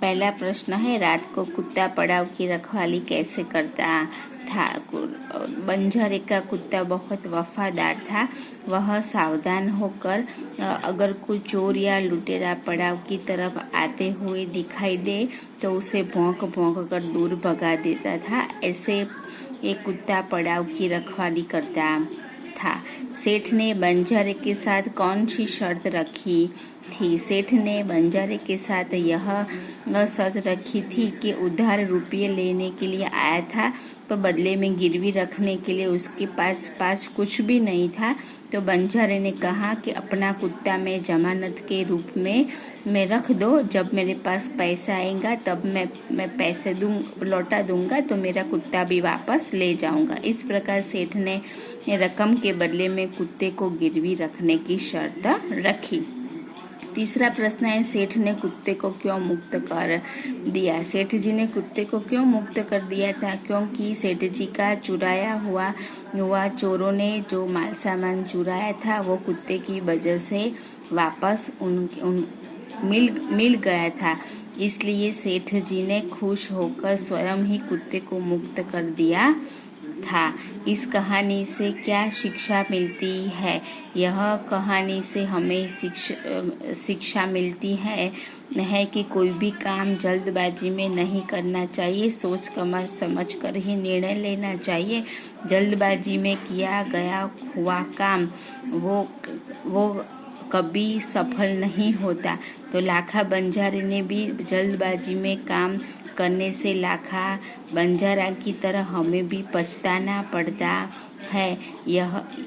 पहला प्रश्न है, रात को कुत्ता पड़ाव की रखवाली कैसे करता था। बंजर का कुत्ता बहुत वफादार था। वह सावधान होकर अगर कोई चोर या लुटेरा पड़ाव की तरफ आते हुए दिखाई दे तो उसे भौंक भौंक कर दूर भगा देता था। ऐसे एक कुत्ता पड़ाव की रखवाली करता था। सेठ ने बंजारे के साथ कौन सी शर्त रखी थी। सेठ ने बंजारे के साथ यह शर्त रखी थी कि उधार रुपये लेने के लिए आया था, पर बदले में गिरवी रखने के लिए उसके पास कुछ भी नहीं था। तो बंजारे ने कहा कि अपना कुत्ता मैं जमानत के रूप में रख दो। जब मेरे पास पैसा आएगा तब मैं पैसे लौटा दूंगा, तो मेरा कुत्ता भी वापस ले जाऊंगा। इस प्रकार सेठ ने रकम के बदले में कुत्ते को गिरवी रखने की शर्त रखी। तीसरा प्रश्न है, सेठ ने कुत्ते को क्यों मुक्त कर दिया। सेठ जी ने कुत्ते को क्यों मुक्त कर दिया था। क्योंकि सेठ जी का चुराया हुआ चोरों ने जो माल सामान चुराया था वो कुत्ते की वजह से वापस मिल गया था। इसलिए सेठ जी ने खुश होकर स्वयं ही कुत्ते को मुक्त कर दिया था। इस कहानी से क्या शिक्षा मिलती है। यह कहानी से हमें शिक्षा मिलती है कि कोई भी काम जल्दबाजी में नहीं करना चाहिए। सोच समझ कर ही निर्णय लेना चाहिए। जल्दबाजी में किया गया हुआ काम वो कभी सफल नहीं होता। तो लाखा बंजारे ने भी जल्दबाजी में काम करने से लाखा बंजारा की तरह हमें भी पछताना पड़ता है।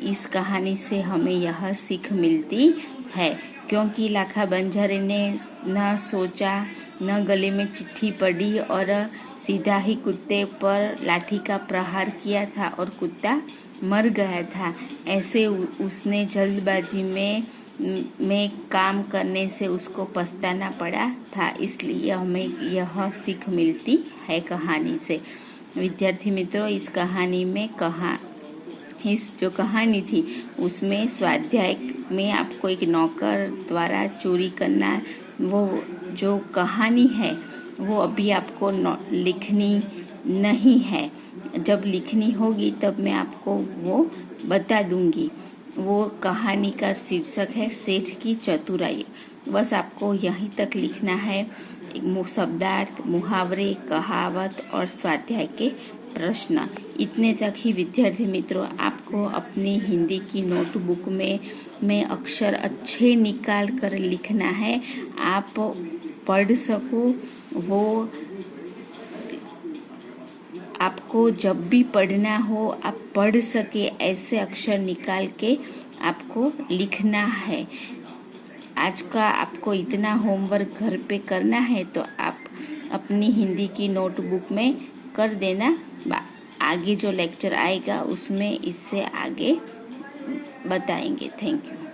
इस कहानी से हमें यह सीख मिलती है। क्योंकि लाखा बंजारे ने न सोचा, न गले में चिट्ठी पढ़ी और सीधा ही कुत्ते पर लाठी का प्रहार किया था और कुत्ता मर गया था। ऐसे उसने जल्दबाजी में काम करने से उसको पछताना पड़ा था। इसलिए हमें यह सीख मिलती है कहानी से। विद्यार्थी मित्रों, इस कहानी में इस जो कहानी थी उसमें स्वाध्याय में आपको एक नौकर द्वारा चोरी करना, वो जो कहानी है वो अभी आपको लिखनी नहीं है। जब लिखनी होगी तब मैं आपको वो बता दूंगी। वो कहानी का शीर्षक है सेठ की चतुराई। बस आपको यहीं तक लिखना है। शब्दार्थ, मुहावरे, कहावत और स्वाध्याय के प्रश्न, इतने तक ही विद्यार्थी मित्रों आपको अपनी हिंदी की नोटबुक में अक्षर अच्छे निकाल कर लिखना है। आप पढ़ सको, वो आपको जब भी पढ़ना हो आप पढ़ सके ऐसे अक्षर निकाल के आपको लिखना है। आज का आपको इतना होमवर्क घर पे करना है तो आप अपनी हिंदी की नोटबुक में कर देना। आगे जो लेक्चर आएगा उसमें इससे आगे बताएंगे। Thank you.